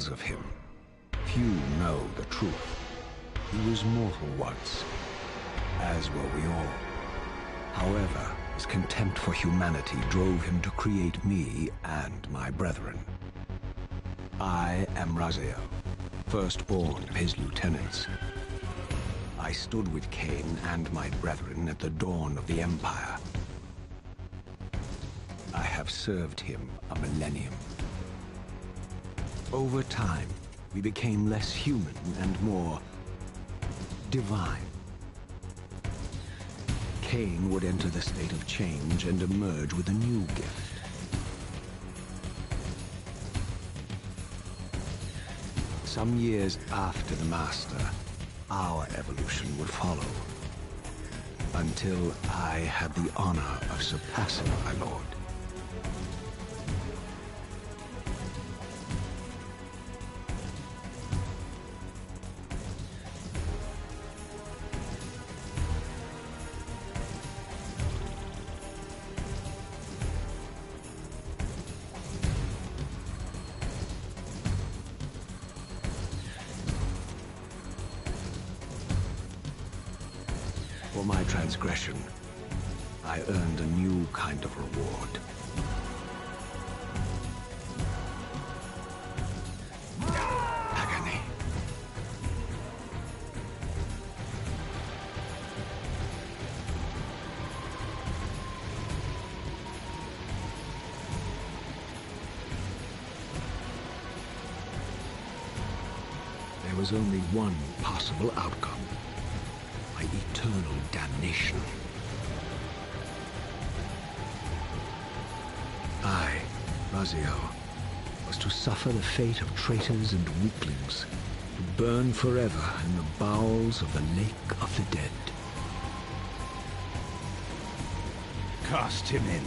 tales of him. Few know the truth. He was mortal once, as were we all. However, his contempt for humanity drove him to create me and my brethren. I am Raziel, firstborn of his lieutenants. I stood with Kain and my brethren at the dawn of the Empire. I have served him a millennium. Over time, we became less human and more divine. Kain would enter the state of change and emerge with a new gift. Some years after the Master, our evolution would follow, until I had the honor of surpassing my lord. For my transgression, I earned a new kind of reward. Agony. There was only one possible outcome. Eternal damnation. I, Raziel, was to suffer the fate of traitors and weaklings, to burn forever in the bowels of the Lake of the Dead. Cast him in.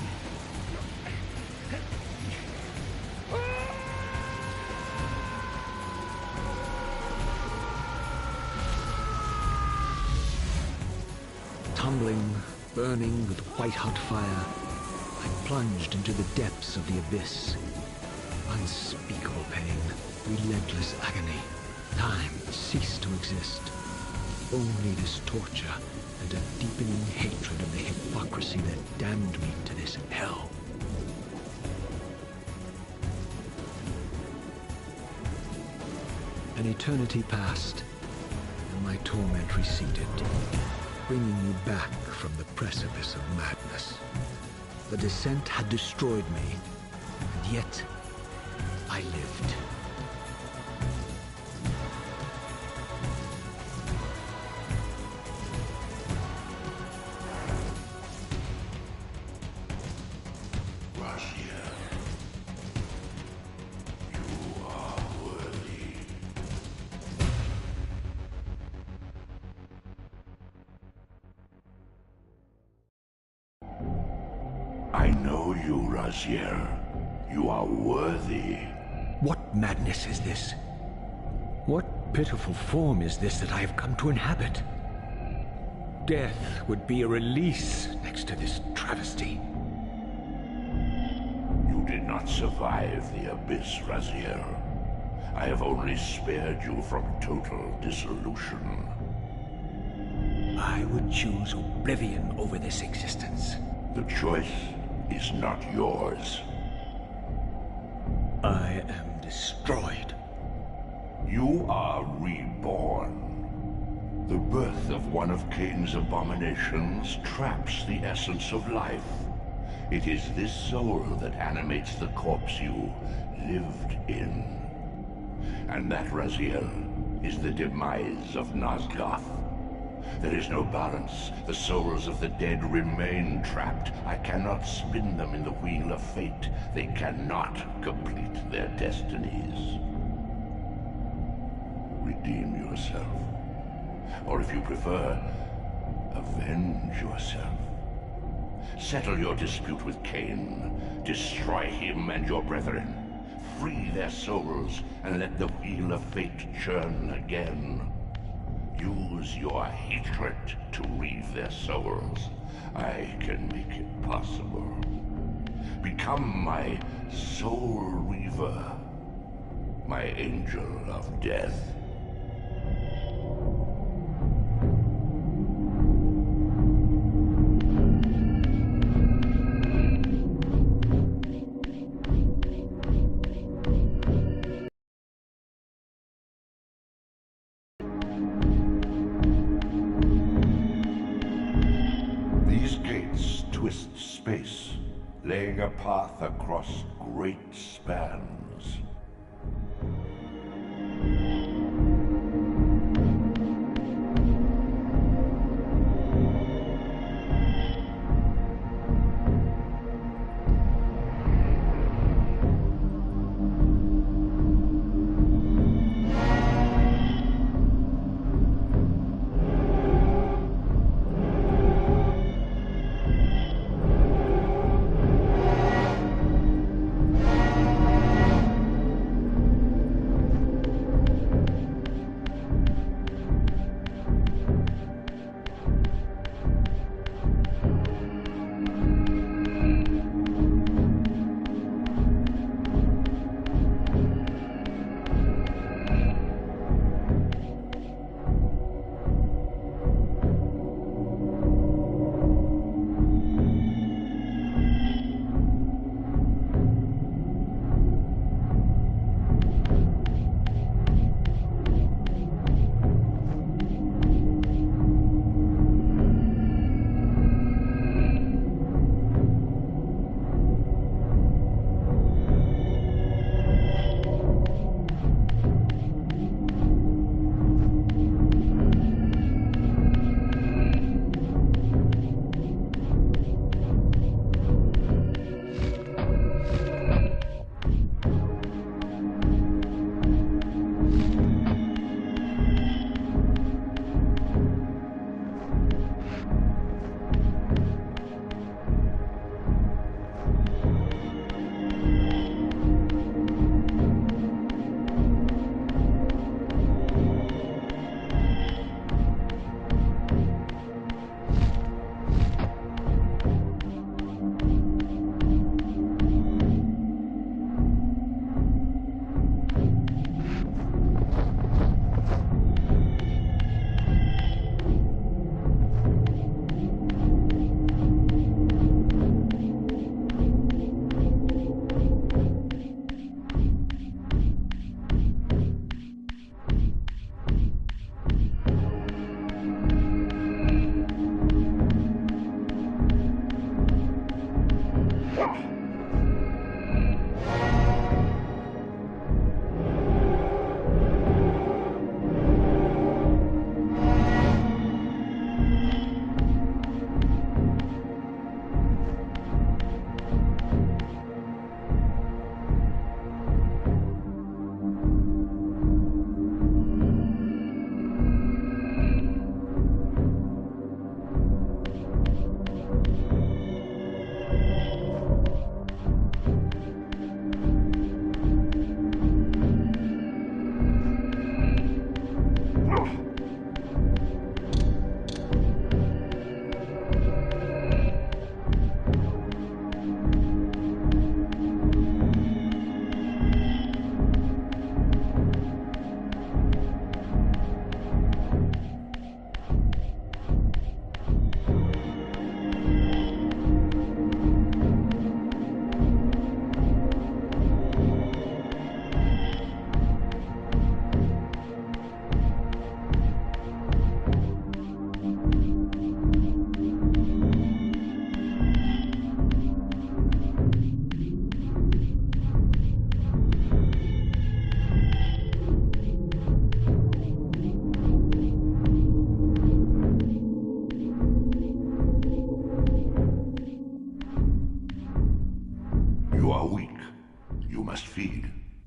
Tumbling, burning with white-hot fire, I plunged into the depths of the abyss. Unspeakable pain, relentless agony. Time ceased to exist. Only this torture and a deepening hatred of the hypocrisy that damned me to this hell. An eternity passed, and my torment receded, bringing me back from the precipice of madness. The descent had destroyed me, and yet I lived. I know you, Raziel. You are worthy. What madness is this? What pitiful form is this that I have come to inhabit? Death would be a release next to this travesty. You did not survive the abyss, Raziel. I have only spared you from total dissolution. I would choose oblivion over this existence. The choice is not yours. I am destroyed. You are reborn. The birth of one of Kain's abominations traps the essence of life. It is this soul that animates the corpse you lived in. And that, Raziel, is the demise of Nosgoth. There is no balance. The souls of the dead remain trapped. I cannot spin them in the wheel of fate. They cannot complete their destinies. Redeem yourself. Or if you prefer, avenge yourself. Settle your dispute with Kain. Destroy him and your brethren. Free their souls and let the wheel of fate churn again. Use your hatred to reave their souls. I can make it possible. Become my soul Reaver. my angel of death. These gates twist space, laying a path across great spans.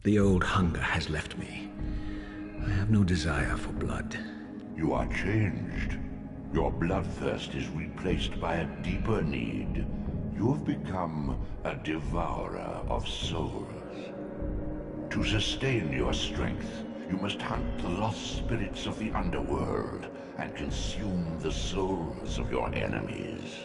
The old hunger has left me. I have no desire for blood. You are changed. Your bloodthirst is replaced by a deeper need. You have become a devourer of souls. To sustain your strength, you must hunt the lost spirits of the underworld and consume the souls of your enemies.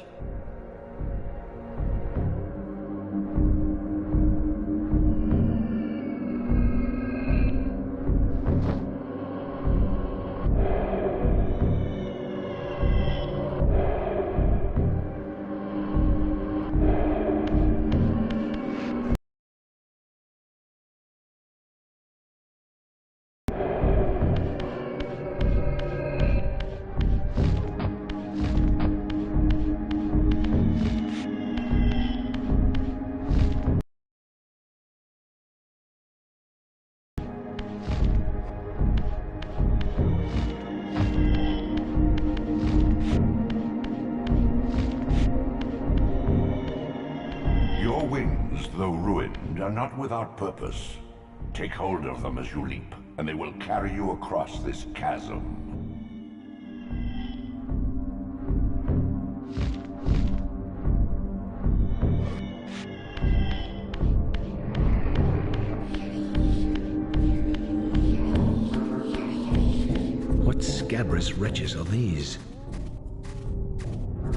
are not without purpose. Take hold of them as you leap, and they will carry you across this chasm. What scabrous wretches are these?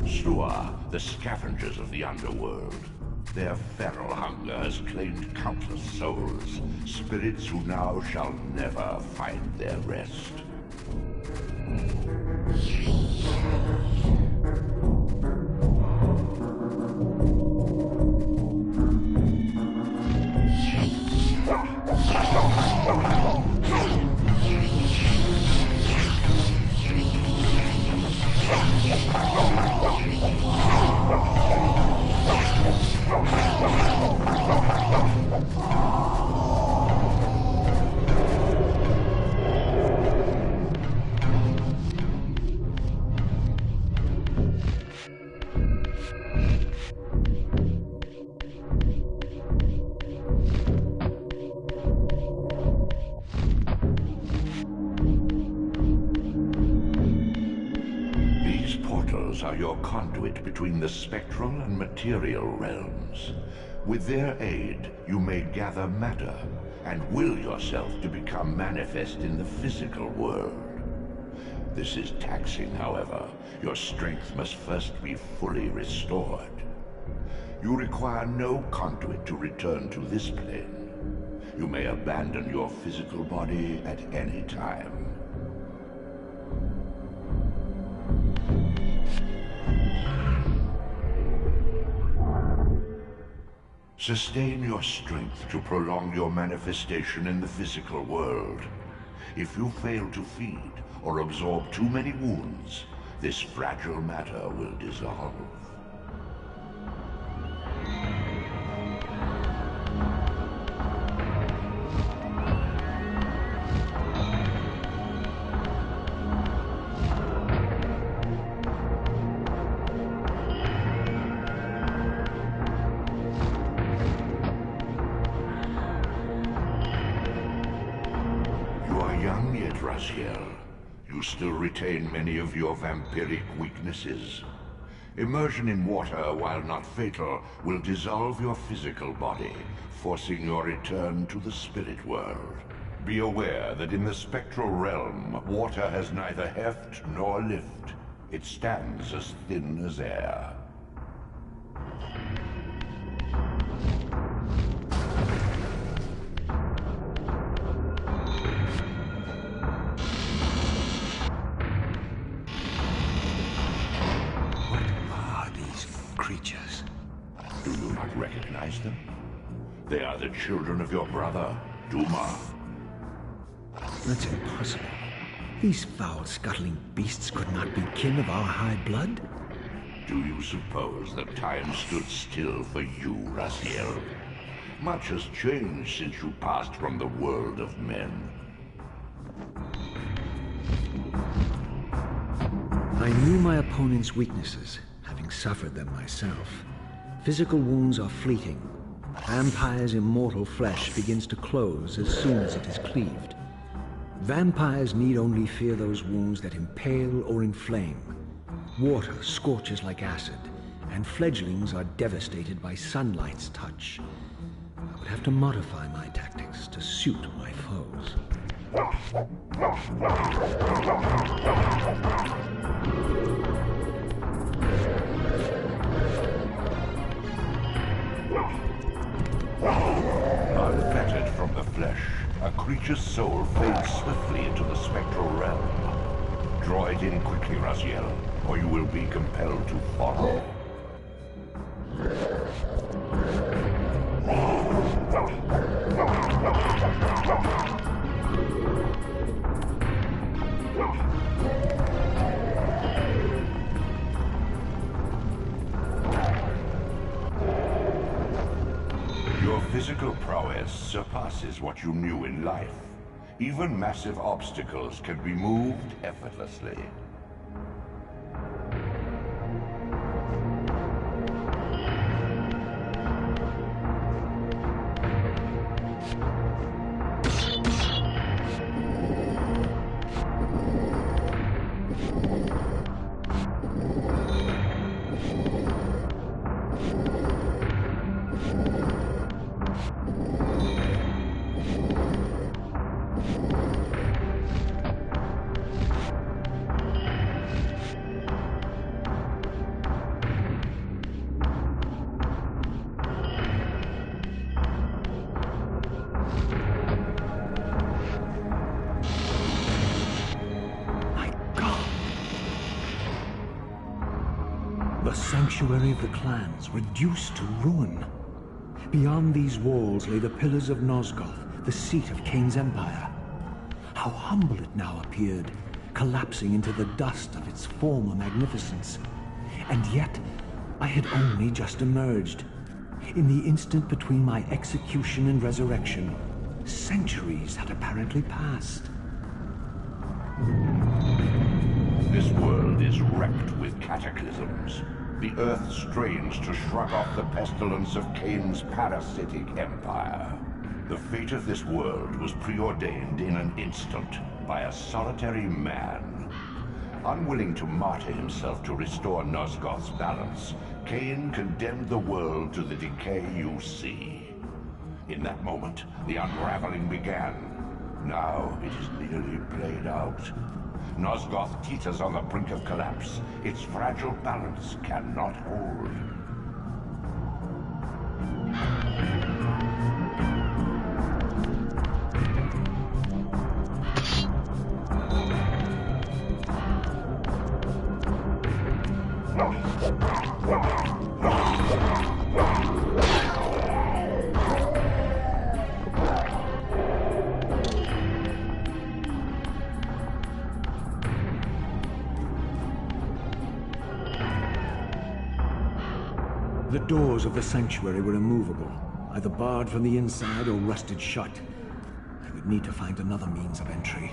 Slua, the scavengers of the underworld. Their feral hunger has claimed countless souls, spirits who now shall never find their rest. Are your conduit between the spectral and material realms. With their aid, you may gather matter and will yourself to become manifest in the physical world. This is taxing, however. Your strength must first be fully restored. You require no conduit to return to this plane. You may abandon your physical body at any time. Sustain your strength to prolong your manifestation in the physical world. If you fail to feed or absorb too many wounds, this fragile matter will dissolve. You still retain many of your vampiric weaknesses. Immersion in water, while not fatal, will dissolve your physical body, forcing your return to the spirit world. Be aware that in the spectral realm, water has neither heft nor lift. It stands as thin as air. Creatures. Do you not recognize them? They are the children of your brother, Duma. That's impossible. These foul, scuttling beasts could not be kin of our high blood? Do you suppose that time stood still for you, Raziel? Much has changed since you passed from the world of men. I knew my opponent's weaknesses, having suffered them myself. Physical wounds are fleeting. Vampire's immortal flesh begins to close as soon as it is cleaved. Vampires need only fear those wounds that impale or inflame. Water scorches like acid, and fledglings are devastated by sunlight's touch. I would have to modify my tactics to suit my foes. Unfettered from the flesh, a creature's soul fades swiftly into the spectral realm. Draw it in quickly, Raziel, or you will be compelled to follow. Your physical prowess surpasses what you knew in life. Even massive obstacles can be moved effortlessly. The sanctuary of the clans, reduced to ruin. Beyond these walls lay the pillars of Nosgoth, the seat of Kain's empire. How humble it now appeared, collapsing into the dust of its former magnificence. And yet, I had only just emerged. In the instant between my execution and resurrection, centuries had apparently passed. This world is wrecked with cataclysms. The earth strains to shrug off the pestilence of Kain's parasitic empire. The fate of this world was preordained in an instant by a solitary man. Unwilling to martyr himself to restore Nosgoth's balance, Kain condemned the world to the decay you see. In that moment, the unraveling began. Now it is nearly played out. Nosgoth teeters on the brink of collapse. Its fragile balance cannot hold. The doors of the sanctuary were immovable, either barred from the inside or rusted shut. I would need to find another means of entry.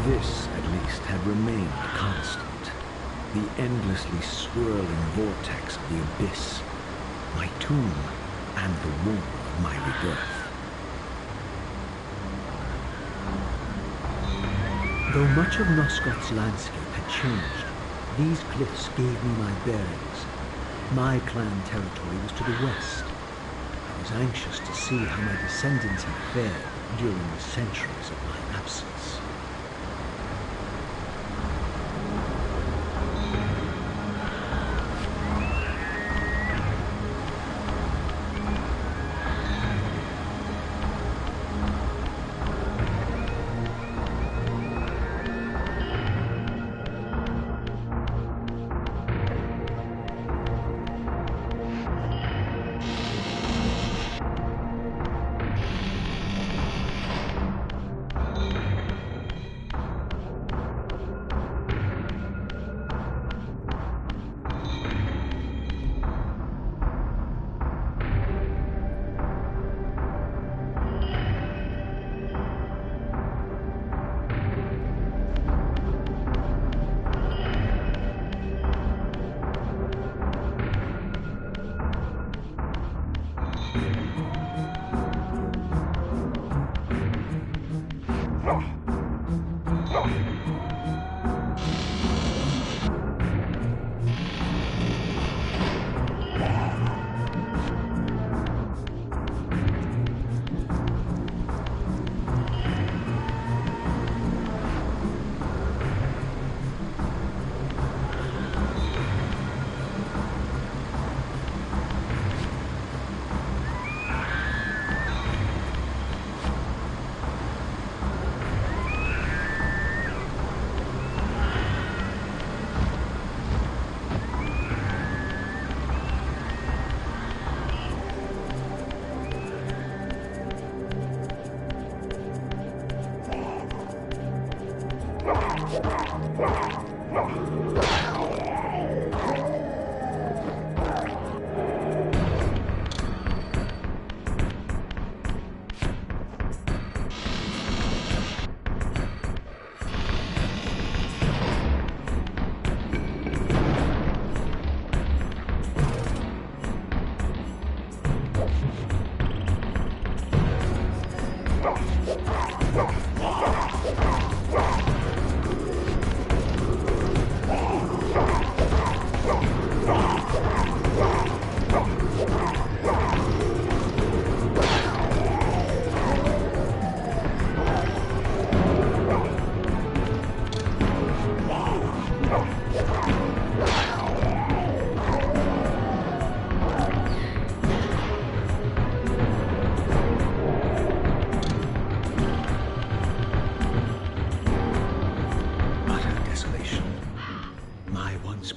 This, at least, had remained constant. The endlessly swirling vortex of the abyss. My tomb and the womb of my rebirth. Though much of Nosgoth's landscape had changed, these cliffs gave me my bearings. My clan territory was to the west. I was anxious to see how my descendants had fared during the centuries of my absence.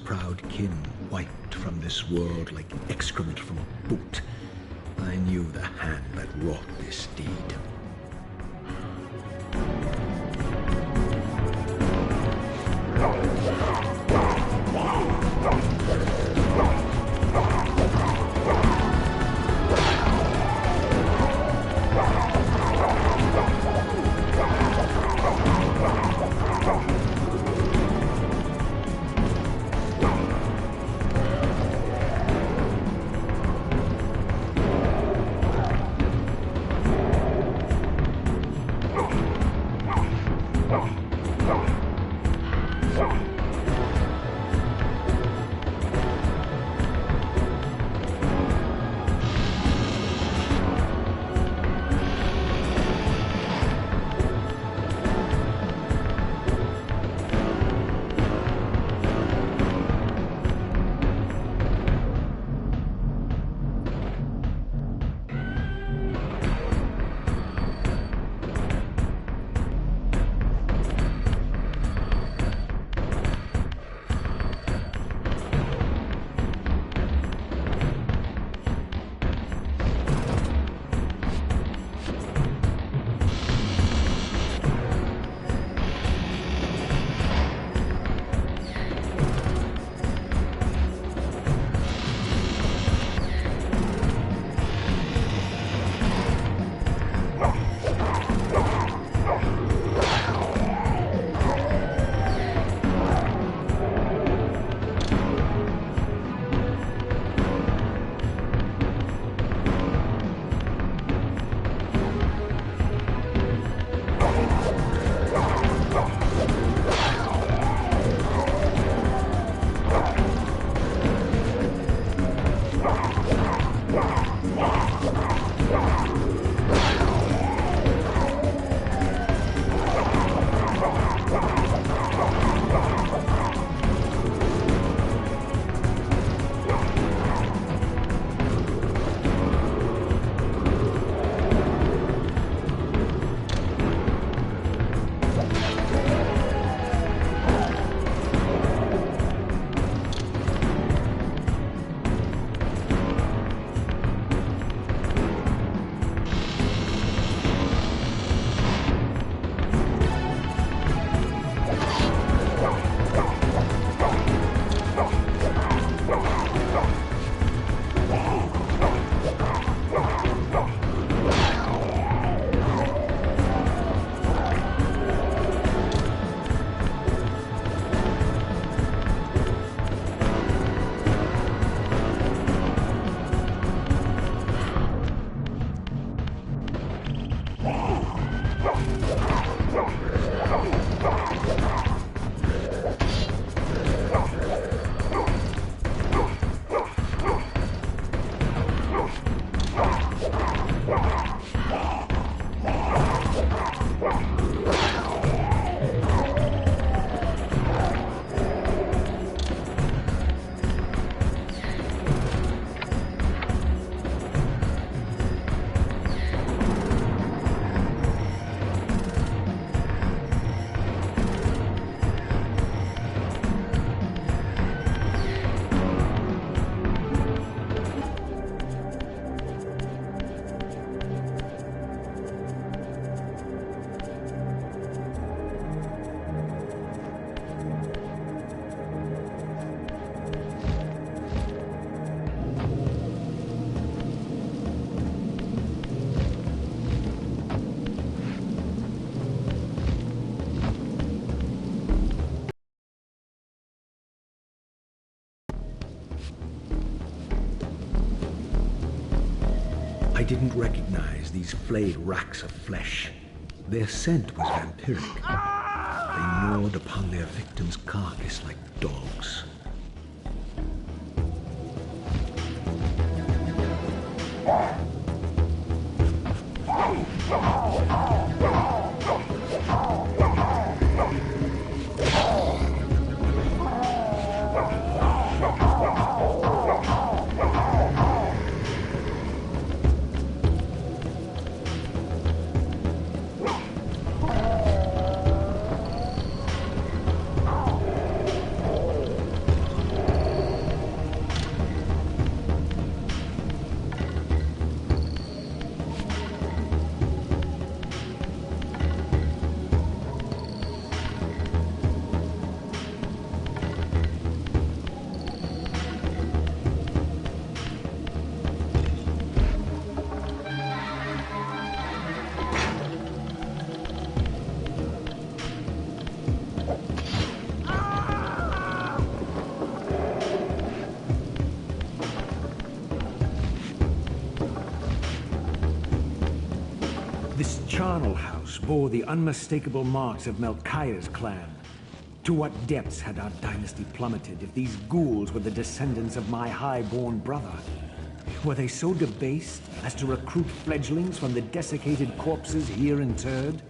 Proud kin wiped from this world like excrement from a boot. I knew the hand that wrought this deed. I didn't recognize these flayed racks of flesh. Their scent was vampiric. They gnawed upon their victim's carcass like dogs. funnel house bore the unmistakable marks of Melchiah's clan. To what depths had our dynasty plummeted if these ghouls were the descendants of my high-born brother? Were they so debased as to recruit fledglings from the desiccated corpses here interred?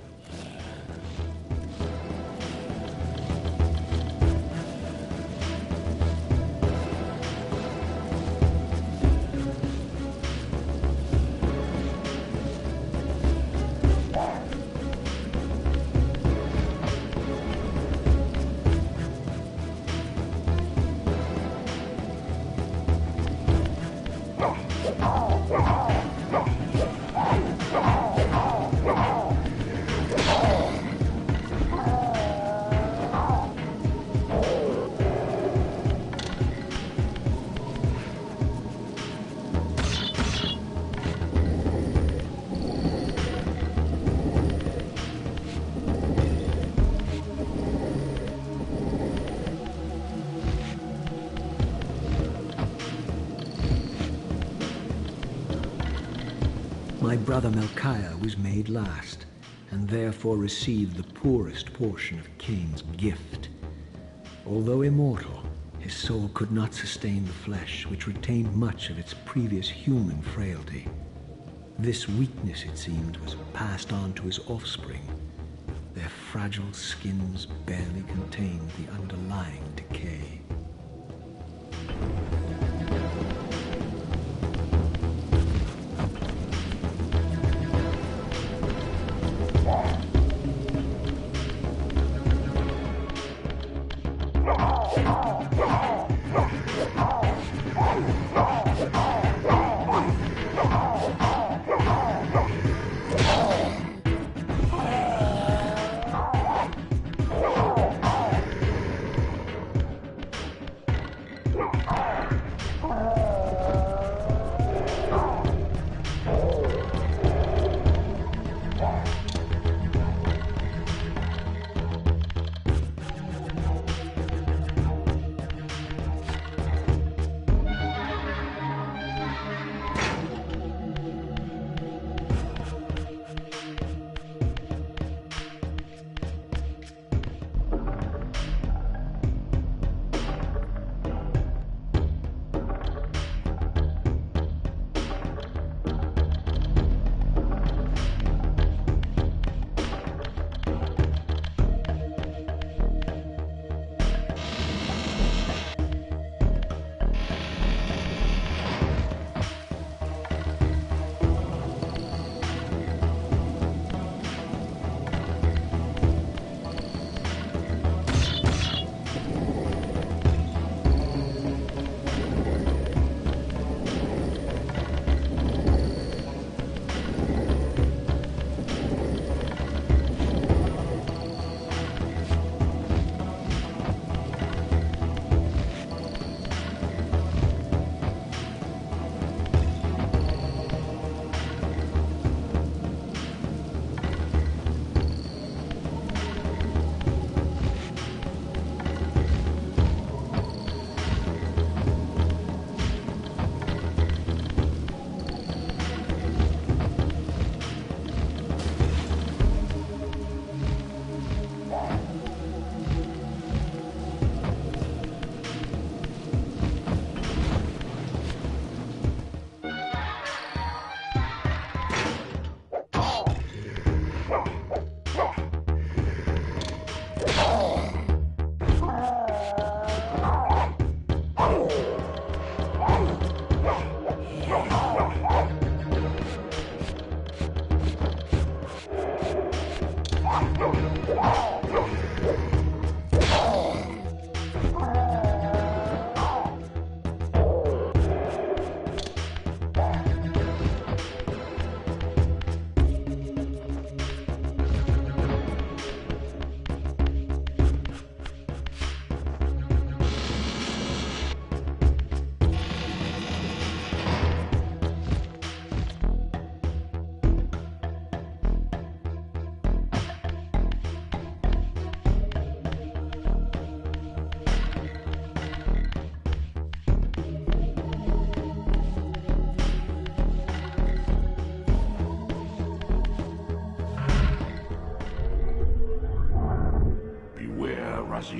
My brother Melchiah was made last, and therefore received the poorest portion of Kain's gift. Although immortal, his soul could not sustain the flesh, which retained much of its previous human frailty. This weakness, it seemed, was passed on to his offspring. Their fragile skins barely contained the underlying decay.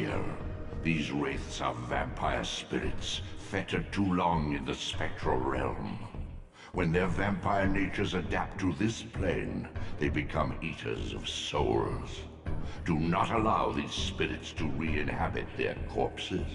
fear. These wraiths are vampire spirits, fettered too long in the spectral realm. When their vampire natures adapt to this plane, they become eaters of souls. Do not allow these spirits to re-inhabit their corpses.